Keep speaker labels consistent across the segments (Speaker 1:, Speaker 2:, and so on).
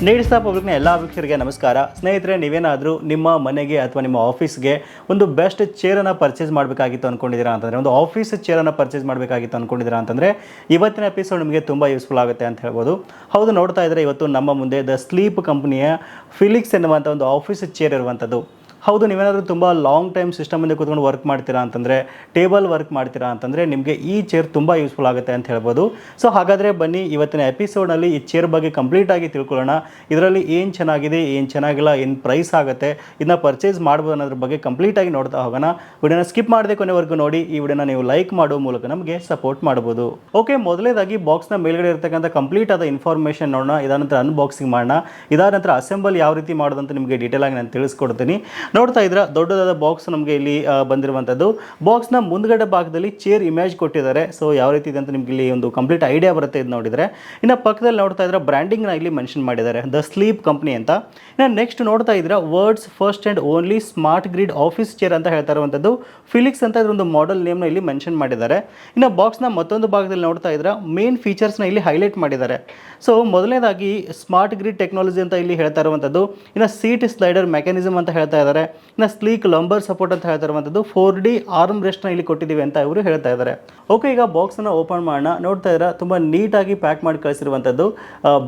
Speaker 1: ನೀಡಿಸ್ತಾ ಪಬ್ಲಿಕ್ನ ಎಲ್ಲ ವೀಕ್ಷಕರಿಗೆ ನಮಸ್ಕಾರ. ಸ್ನೇಹಿತರೆ, ನೀವೇನಾದರೂ ನಿಮ್ಮ ಮನೆಗೆ ಅಥವಾ ನಿಮ್ಮ ಆಫೀಸ್ಗೆ ಒಂದು ಬೆಸ್ಟ್ ಚೇರನ್ನು ಪರ್ಚೇಸ್ ಮಾಡಬೇಕಾಗಿತ್ತು ಅಂದ್ಕೊಂಡಿದ್ದೀರಾ ಅಂತಂದರೆ, ಒಂದು ಆಫೀಸ್ ಚೇರನ್ನು ಪರ್ಚೇಸ್ ಮಾಡಬೇಕಾಗಿತ್ತು ಅಂದ್ಕೊಂಡಿದ್ದೀರಾ ಅಂತಂದರೆ ಇವತ್ತಿನ ಎಪಿಸೋಡ್ ನಿಮಗೆ ತುಂಬ ಯೂಸ್ಫುಲ್ ಆಗುತ್ತೆ ಅಂತ ಹೇಳ್ಬೋದು. ಹೌದು, ನೋಡ್ತಾ ಇದ್ದರೆ ಇವತ್ತು ನಮ್ಮ ಮುಂದೆ ದ ಸ್ಲೀಪ್ ಕಂಪನಿಯ ಫಿಲಿಕ್ಸ್ ಎನ್ನುವಂಥ ಒಂದು ಆಫೀಸ್ ಚೇರ್ ಇರುವಂಥದ್ದು. ಹೌದು, ನೀವೇನಾದರೂ ತುಂಬ ಲಾಂಗ್ ಟೈಮ್ ಸಿಸ್ಟಮ್ ಮುಂದೆ ಕೂತ್ಕೊಂಡು ವರ್ಕ್ ಮಾಡ್ತೀರಾ ಅಂತಂದರೆ, ಟೇಬಲ್ ವರ್ಕ್ ಮಾಡ್ತೀರಾ ಅಂತಂದರೆ ನಿಮಗೆ ಈ ಚೇರ್ ತುಂಬ ಯೂಸ್ಫುಲ್ ಆಗುತ್ತೆ ಅಂತ ಹೇಳ್ಬೋದು. ಸೊ ಹಾಗಾದರೆ ಬನ್ನಿ, ಇವತ್ತಿನ ಎಪಿಸೋಡ್ನಲ್ಲಿ ಈ ಚೇರ್ ಬಗ್ಗೆ ಕಂಪ್ಲೀಟಾಗಿ ತಿಳ್ಕೊಳ್ಳೋಣ. ಇದರಲ್ಲಿ ಏನು ಚೆನ್ನಾಗಿದೆ, ಏನು ಚೆನ್ನಾಗಿಲ್ಲ, ಏನು ಪ್ರೈಸ್ ಆಗುತ್ತೆ, ಇದನ್ನ ಪರ್ಚೇಸ್ ಮಾಡ್ಬೋದು ಅನ್ನೋದ್ರ ಬಗ್ಗೆ ಕಂಪ್ಲೀಟಾಗಿ ನೋಡ್ತಾ ಹೋಗೋಣ. ವಿಡಿಯೋನ ಸ್ಕಿಪ್ ಮಾಡದೆ ಕೊನೆವರೆಗೂ ನೋಡಿ. ಈ ವಿಡಿಯೋನ ನೀವು ಲೈಕ್ ಮಾಡೋ ಮೂಲಕ ನಮಗೆ ಸಪೋರ್ಟ್ ಮಾಡ್ಬೋದು. ಓಕೆ, ಮೊದಲೇದಾಗಿ ಬಾಕ್ಸ್ನ ಮೇಲ್ಗಡೆ ಇರತಕ್ಕಂಥ ಕಂಪ್ಲೀಟ್ ಆದ ಇನ್ಫಾರ್ಮೇಷನ್ ನೋಡೋಣ. ಇದಾದ ನಂತರ ಅನ್ಬಾಕ್ಸಿಂಗ್ ಮಾಡೋಣ. ಇದಾದ ನಂತರ ಅಸೆಂಬಲ್ ಯಾವ ರೀತಿ ಮಾಡೋದಂತ ನಿಮಗೆ ಡೀಟೇಲ್ ಆಗಿ ನಾನು ತಿಳಿಸ್ಕೊಡ್ತೀನಿ. ನೋಡ್ತಾ ಇದ್ರೆ ದೊಡ್ಡದಾದ ಬಾಕ್ಸ್ ನಮಗೆ ಇಲ್ಲಿ ಬಂದಿರುವಂಥದ್ದು. ಬಾಕ್ಸ್ನ ಮುಂದ್ಗಡೆ ಭಾಗದಲ್ಲಿ ಚೇರ್ ಇಮೇಜ್ ಕೊಟ್ಟಿದ್ದಾರೆ. ಸೊ ಯಾವ ರೀತಿ ಇದೆ ಅಂತ ನಿಮ್ಗೆ ಇಲ್ಲಿ ಒಂದು ಕಂಪ್ಲೀಟ್ ಐಡಿಯಾ ಬರುತ್ತೆ ಇದು ನೋಡಿದರೆ. ಇನ್ನು ಪಕ್ಕದಲ್ಲಿ ನೋಡ್ತಾ ಇದ್ರೆ ಬ್ರ್ಯಾಂಡಿಂಗ್ನ ಇಲ್ಲಿ ಮೆನ್ಷನ್ ಮಾಡಿದ್ದಾರೆ, ದ ಸ್ಲೀಪ್ ಕಂಪ್ನಿ ಅಂತ. ಇನ್ನು ನೆಕ್ಸ್ಟ್ ನೋಡ್ತಾ ಇದ್ರೆ words first and only smart grid office chair ಅಂತ ಹೇಳ್ತಾ ಇರುವಂಥದ್ದು ಫಿಲಿಕ್ಸ್ ಅಂತ ಇದ್ರ ಒಂದು ಮಾಡೆಲ್ ನೇಮ್ನ ಇಲ್ಲಿ ಮೆನ್ಷನ್ ಮಾಡಿದ್ದಾರೆ. ಇನ್ನು ಬಾಕ್ಸ್ನ ಮತ್ತೊಂದು ಭಾಗದಲ್ಲಿ ನೋಡ್ತಾ ಇದ್ರೆ ಮೇನ್ ಫೀಚರ್ಸ್ನ ಇಲ್ಲಿ ಹೈಲೈಟ್ ಮಾಡಿದ್ದಾರೆ. ಸೊ ಮೊದಲನೇದಾಗಿ ಸ್ಮಾರ್ಟ್ ಗ್ರಿಡ್ ಟೆಕ್ನಾಲಜಿ ಅಂತ ಇಲ್ಲಿ ಹೇಳ್ತಾ ಇರುವಂಥದ್ದು. ಇನ್ನು ಸೀಟ್ ಸ್ಲೈಡರ್ ಮೆಕ್ಯಾನಿಸಮ್ ಅಂತ ಹೇಳ್ತಾ ಇದ್ದಾರೆ. ಇನ್ನು ಸ್ಲೀಕ್ ಲಂಬರ್ ಸಪೋರ್ಟ್ ಅಂತ ಹೇಳ್ತಾ ಇರುವಂಥದ್ದು 4D ಆರ್ಮ್ ರೆಸ್ಟ್ನ ಇಲ್ಲಿ ಕೊಟ್ಟಿದ್ದೀವಿ ಅಂತ ಇವರು ಹೇಳ್ತಾ ಇದ್ದಾರೆ. ಓಕೆ, ಈಗ ಬಾಕ್ಸನ್ನು ಓಪನ್ ಮಾಡೋಣ. ನೋಡ್ತಾ ಇದ್ರೆ ತುಂಬ ನೀಟಾಗಿ ಪ್ಯಾಕ್ ಮಾಡಿ ಕಳಿಸಿರುವಂಥದ್ದು.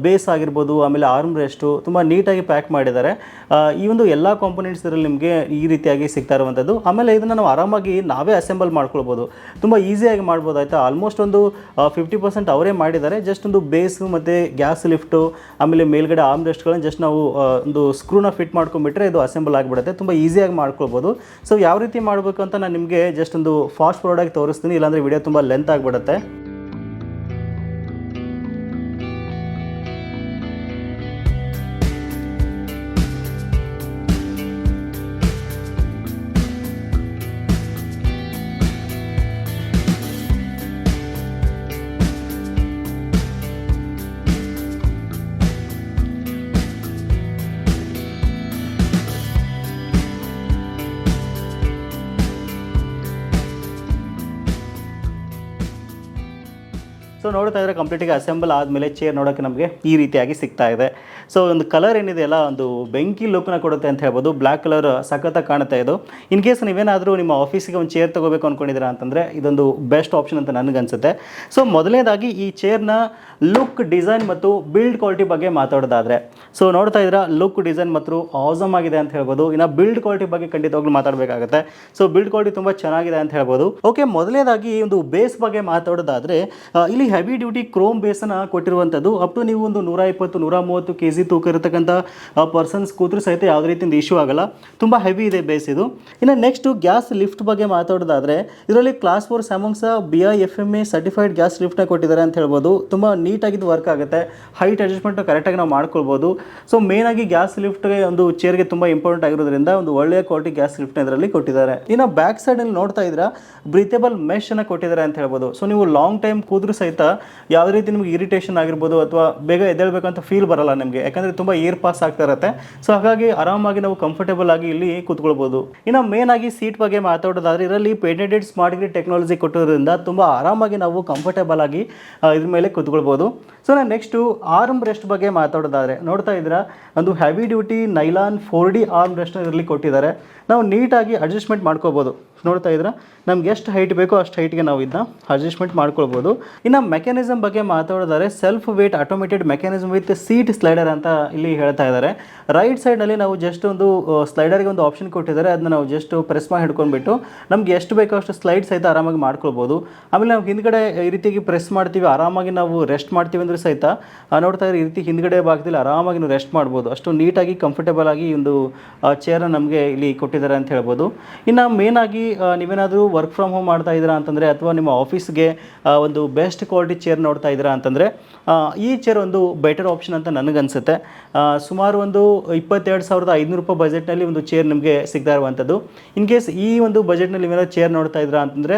Speaker 1: ಬೇಸ್ ಆಗಿರ್ಬೋದು, ಆಮೇಲೆ ಆರ್ಮ್ ರೆಸ್ಟು ತುಂಬ ನೀಟಾಗಿ ಪ್ಯಾಕ್ ಮಾಡಿದ್ದಾರೆ. ಈ ಒಂದು ಎಲ್ಲ ಕಾಂಪೊನೆಂಟ್ಸ್ ಇದರಲ್ಲಿ ನಿಮಗೆ ಈ ರೀತಿಯಾಗಿ ಸಿಗ್ತಾ ಇರುವಂಥದ್ದು. ಆಮೇಲೆ ಇದನ್ನು ನಾವು ಆರಾಮಾಗಿ ನಾವೇ ಅಸೆಂಬಲ್ ಮಾಡ್ಕೊಳ್ಬೋದು, ತುಂಬ ಈಸಿಯಾಗಿ ಮಾಡ್ಬೋದು. ಆಯಿತಾ, ಆಲ್ಮೋಸ್ಟ್ ಒಂದು 50% ಅವರೇ ಮಾಡಿದ್ದಾರೆ. ಜಸ್ಟ್ ಒಂದು ಬೇಸು ಮತ್ತು ಗ್ಯಾಸ್ ಲಿಫ್ಟು ಆಮೇಲೆ ಮೇಲ್ಗಡೆ ಆರ್ಮ್ ರೆಸ್ಟ್ಗಳನ್ನು ಜಸ್ಟ್ ನಾವು ಒಂದು ಸ್ಕ್ರೂನ ಫಿಟ್ ಮಾಡ್ಕೊಂಡ್ಬಿಟ್ರೆ ಇದು ಅಸೆಂಬಲ್ ಆಗಿಬಿಡುತ್ತೆ. ತುಂಬ ಈಸಿಯಾಗಿ ಮಾಡ್ಕೊಳ್ಬೋದು. ಸೊ ಯಾವ ರೀತಿ ಮಾಡಬೇಕು ಅಂತ ನಾನು ನಿಮಗೆ ಜಸ್ಟ್ ಒಂದು ಫಾಸ್ಟ್ ಫಾರ್ವರ್ಡ್ ಆಗಿ ತೋರಿಸ್ತೀನಿ, ಇಲ್ಲಾಂದರೆ ವಿಡಿಯೋ ತುಂಬ ಲೆಂತ್ ಆಗಿಬಿಡುತ್ತೆ. ಸೊ ನೋಡ್ತಾ ಇದ್ರೆ ಕಂಪ್ಲೀಟಾಗಿ ಅಸೆಂಬಲ್ ಆದಮೇಲೆ ಚೇರ್ ನೋಡೋಕ್ಕೆ ನಮಗೆ ಈ ರೀತಿಯಾಗಿ ಸಿಗ್ತಾ ಇದೆ. ಸೊ ಒಂದು ಕಲರ್ ಏನಿದೆ ಅಲ್ಲ, ಒಂದು ಬೆಂಕಿ ಲುಕ್ನ ಕೊಡುತ್ತೆ ಅಂತ ಹೇಳ್ಬೋದು. ಬ್ಲ್ಯಾಕ್ ಕಲರ್ ಸಖತ್ತಾಗಿ ಕಾಣುತ್ತೆ ಇದು. ಇನ್ ಕೇಸ್ ನೀವೇನಾದರೂ ನಿಮ್ಮ ಆಫೀಸಿಗೆ ಒಂದು ಚೇರ್ ತೊಗೋಬೇಕು ಅಂದ್ಕೊಂಡಿದ್ದೀರಾ ಅಂತಂದರೆ ಇದೊಂದು ಬೆಸ್ಟ್ ಆಪ್ಷನ್ ಅಂತ ನನಗನ್ಸುತ್ತೆ. ಸೊ ಮೊದಲನೇದಾಗಿ ಈ ಚೇರ್ನ ಲುಕ್, ಡಿಸೈನ್ ಮತ್ತು ಬಿಲ್ಡ್ ಕ್ವಾಲಿಟಿ ಬಗ್ಗೆ ಮಾತಾಡೋದಾದರೆ, ಸೊ ನೋಡ್ತಾ ಇದ್ರೆ ಲುಕ್, ಡಿಸೈನ್ ಮತ್ತು ಆಸಮ್ ಆಗಿದೆ ಅಂತ ಹೇಳ್ಬೋದು. ಇನ್ನು ಬಿಲ್ಡ್ ಕ್ವಾಲಿಟಿ ಬಗ್ಗೆ ಖಂಡಿತವಾಗ್ಲೂ ಮಾತಾಡಬೇಕಾಗುತ್ತೆ. ಸೊ ಬಿಲ್ಡ್ ಕ್ವಾಲಿಟಿ ತುಂಬ ಚೆನ್ನಾಗಿದೆ ಅಂತ ಹೇಳ್ಬೋದು. ಓಕೆ, ಮೊದಲನೇದಾಗಿ ಒಂದು ಬೇಸ್ ಬಗ್ಗೆ ಮಾತಾಡೋದಾದರೆ ಇಲ್ಲಿ ಹೆವಿ ಡ್ಯೂಟಿ ಕ್ರೋಮ್ ಬೇಸನ್ನು ಕೊಟ್ಟಿರುವಂಥದ್ದು. ಅಪ್ ಟು ನೀವು ಒಂದು 120-130 kg ತೂಕ ಇರತಕ್ಕಂಥ ಪರ್ಸನ್ಸ್ ಕೂತ್ರು ಸಹಿತ ಯಾವುದೇ ರೀತಿಯಿಂದ ಇಶ್ಯೂ ಆಗಲ್ಲ. ತುಂಬ ಹೆವಿ ಇದೆ ಬೇಸ್ ಇದು. ಇನ್ನು ನೆಕ್ಸ್ಟು ಗ್ಯಾಸ್ ಲಿಫ್ಟ್ ಬಗ್ಗೆ ಮಾತಾಡೋದಾದರೆ ಇದರಲ್ಲಿ ಕ್ಲಾಸ್ 4 ಸ್ಯಾಮ್ಸಂಗ್ಸ BIFMA ಸರ್ಟಿಫೈಡ್ ಗ್ಯಾಸ್ ಲಿಫ್ಟ್ನ ಕೊಟ್ಟಿದ್ದಾರೆ ಅಂತ ಹೇಳ್ಬೋದು. ತುಂಬ ನೀಟಾಗಿದ್ದು ವರ್ಕ್ ಆಗುತ್ತೆ. ಹೈಟ್ ಅಡ್ಜಸ್ಟ್ಮೆಂಟ್ ಕರೆಕ್ಟಾಗಿ ನಾವು ಮಾಡ್ಕೊಳ್ಬೋದು. ಸೊ ಮೇನಾಗಿ ಗ್ಯಾಸ್ ಲಿಫ್ಟ್ಗೆ ಒಂದು ಚೇರ್ಗೆ ತುಂಬ ಇಂಪಾರ್ಟೆಂಟ್ ಆಗಿರೋದ್ರಿಂದ ಒಂದು ಒಳ್ಳೆಯ ಕ್ವಾಲಿಟಿ ಗ್ಯಾಸ್ ಲಿಫ್ಟ್ನ ಇದರಲ್ಲಿ ಕೊಟ್ಟಿದ್ದಾರೆ. ಇನ್ನು ಬ್ಯಾಕ್ ಸೈಡಲ್ಲಿ ನೋಡ್ತಾ ಇದ್ರೆ ಬ್ರೀಥೇಬಲ್ ಮೆಶನ್ನು ಕೊಟ್ಟಿದ್ದಾರೆ ಅಂತ ಹೇಳ್ಬೋದು. ಸೊ ನೀವು ಲಾಂಗ್ ಟೈಮ್ ಕೂತ್ರು ಸಹಿತ ಯಾವುದೇ ರೀತಿ ನಿಮಗೆ ಇರಿಟೇಷನ್ ಆಗಿರ್ಬೋದು ಅಥವಾ ಬೇಗ ಎದ್ದೇಳಬೇಕಂತ ಫೀಲ್ ಬರಲ್ಲ ನಿಮಗೆ, ಯಾಕಂದರೆ ತುಂಬ ಏರ್ ಪಾಸ್ ಆಗ್ತಾ ಇರುತ್ತೆ. ಸೊ ಹಾಗಾಗಿ ಆರಾಮಾಗಿ ನಾವು ಕಂಫರ್ಟೇಬಲ್ ಆಗಿ ಇಲ್ಲಿ ಕೂತ್ಕೊಳ್ಬೋದು. ಇನ್ನು ಮೇನ್ ಆಗಿ ಸೀಟ್ ಬಗ್ಗೆ ಮಾತಾಡೋದಾದ್ರೆ ಇದರಲ್ಲಿ ಪೇಟೆಂಟೆಡ್ ಸ್ಮಾರ್ಟ್ ಗ್ರಿಡ್ ಟೆಕ್ನಾಲಜಿ ಕೊಟ್ಟಿರೋದ್ರಿಂದ ತುಂಬ ಆರಾಮಾಗಿ ನಾವು ಕಂಫರ್ಟೇಬಲ್ ಆಗಿ ಇದ್ರ ಮೇಲೆ ಕೂತ್ಕೊಳ್ಬೋದು. ಸೊ ನಾನು ನೆಕ್ಸ್ಟು ಆರ್ಮ್ ರೆಸ್ಟ್ ಬಗ್ಗೆ ಮಾತಾಡೋದಾದರೆ ನೋಡ್ತಾ ಇದ್ರೆ ಒಂದು heavy duty nylon 4D arm ರೆಸ್ಟ್ನ ಇದರಲ್ಲಿ ಕೊಟ್ಟಿದ್ದಾರೆ. ನಾವು ನೀಟಾಗಿ ಅಡ್ಜಸ್ಟ್ಮೆಂಟ್ ಮಾಡ್ಕೋಬೋದು. ನೋಡ್ತಾ ಇದ್ರೆ ನಮ್ಗೆ ಎಷ್ಟು ಹೈಟ್ ಬೇಕೋ ಅಷ್ಟು ಹೈಟ್ಗೆ ನಾವು ಇದನ್ನ ಅಡ್ಜಸ್ಟ್ಮೆಂಟ್ ಮಾಡ್ಕೊಳ್ಬೋದು. ಇನ್ನು ಮೆಕ್ಯಾನಿಸಮ್ ಬಗ್ಗೆ ಮಾತಾಡೋದಾದರೆ self weight automated mechanism with seat slider ಅಂತ ಇಲ್ಲಿ ಹೇಳ್ತಾ ಇದ್ದಾರೆ. ರೈಟ್ ಸೈಡ್ನಲ್ಲಿ ನಾವು ಜಸ್ಟ್ ಒಂದು ಸ್ಲೈಡರ್ಗೆ ಒಂದು ಆಪ್ಷನ್ ಕೊಟ್ಟಿದ್ದಾರೆ. ಅದನ್ನ ನಾವು ಜಸ್ಟ್ ಪ್ರೆಸ್ ಮಾಡಿ ಹಿಡ್ಕೊಂಡ್ಬಿಟ್ಟು ನಮ್ಗೆ ಎಷ್ಟು ಬೇಕೋ ಅಷ್ಟು ಸ್ಲೈಡ್ ಸಹಿತ ಆರಾಮಾಗಿ ಮಾಡ್ಕೊಳ್ಬೋದು. ಆಮೇಲೆ ನಾವು ಹಿಂದ್ಗಡೆ ಈ ರೀತಿಯಾಗಿ ಪ್ರೆಸ್ ಮಾಡ್ತೀವಿ, ಆರಾಮಾಗಿ ನಾವು ರೆಸ್ಟ್ ಮಾಡ್ತೀವಿ ಅಂದರೆ ಸಹಿತ ನೋಡ್ತಾ ಇದ್ರೆ ಈ ರೀತಿ ಹಿಂದ್ಗಡೆ ಭಾಗದಲ್ಲಿ ಆರಾಮಾಗಿ ನಾವು ರೆಸ್ಟ್ ಮಾಡ್ಬೋದು. ಅಷ್ಟು ನೀಟಾಗಿ ಕಂಫರ್ಟೇಬಲ್ ಆಗಿ ಒಂದು ಚೇರ್ನ ನಮಗೆ ಇಲ್ಲಿ ಕೊಟ್ಟಿದ್ದಾರೆ ಅಂತ ಹೇಳ್ಬೋದು. ಇನ್ನು ಮೇನ್ ಆಗಿ ನೀವೇನಾದರೂ ವರ್ಕ್ ಫ್ರಮ್ ಹೋಮ್ ಮಾಡ್ತಾ ಇದ್ದೀರಾ ಅಂತಂದರೆ ಅಥವಾ ನಿಮ್ಮ ಆಫೀಸ್ಗೆ ಒಂದು ಬೆಸ್ಟ್ ಕ್ವಾಲಿಟಿ ಚೇರ್ ನೋಡ್ತಾ ಇದ್ದೀರಾ ಅಂತಂದರೆ ಈ ಚೇರ್ ಒಂದು ಬೆಟರ್ ಆಪ್ಷನ್ ಅಂತ ನನಗನ್ಸುತ್ತೆ. ಸುಮಾರು ಒಂದು 22,500 ರೂಪಾಯಿ ಬಜೆಟ್ನಲ್ಲಿ ಒಂದು ಚೇರ್ ನಿಮಗೆ ಸಿಗ್ತಾ ಇರುವಂಥದ್ದು. ಇನ್ ಕೇಸ್ ಈ ಒಂದು ಬಜೆಟ್ನಲ್ಲಿ ನೀವೇನಾದ್ರು ಚೇರ್ ನೋಡ್ತಾ ಇದ್ದೀರಾ ಅಂತಂದರೆ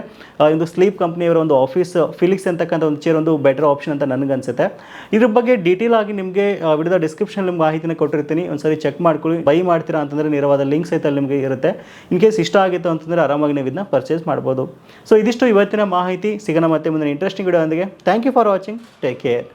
Speaker 1: ಒಂದು ಸ್ಲೀಪ್ ಕಂಪ್ನಿಯವರ ಒಂದು ಆಫೀಸ್ ಫಿಲಿಕ್ಸ್ ಅಂತಕ್ಕಂಥ ಒಂದು ಚೇರ್ ಒಂದು ಬೆಟರ್ ಆಪ್ಷನ್ ಅಂತ ನನಗನ್ಸುತ್ತೆ. ಇದ್ರ ಬಗ್ಗೆ ಡೀಟೇಲ್ ಆಗಿ ನಿಮಗೆ ವಿಡಿಯೋದ ಡಿಸ್ಕ್ರಿಪ್ಷನ್ ನಿಮ್ಗೆ ಮಾಹಿತಿನ ಕೊಟ್ಟಿರ್ತೀನಿ. ಒಂದ್ಸರಿ ಚೆಕ್ ಮಾಡ್ಕೊಳ್ಳಿ. ಬೈ ಮಾಡ್ತೀರಾ ಅಂತಂದರೆ ನೇರವಾದ ಲಿಂಕ್ ಸಹಿತ ನಿಮಗೆ ಇರುತ್ತೆ. ಇನ್ ಕೇಸ್ ಇಷ್ಟ ಆಗಿತ್ತು ಅಂತಂದರೆ ಆರಾಮಾಗಿ ನೀವು ಇದನ್ನ ಪರ್ಚೇಸ್ ಮಾಡ್ಬೋದು. ಸೊ ಇದಿಷ್ಟು ಇವತ್ತಿನ ಮಾಹಿತಿ. ಸಿಗೋಣ ಮತ್ತೆ ಮುಂದಿನ ಇಂಟ್ರೆಸ್ಟಿಂಗ್ ವಿಡಿಯೋ ಒಂದಿಗೆ. Thank you for watching. Take care.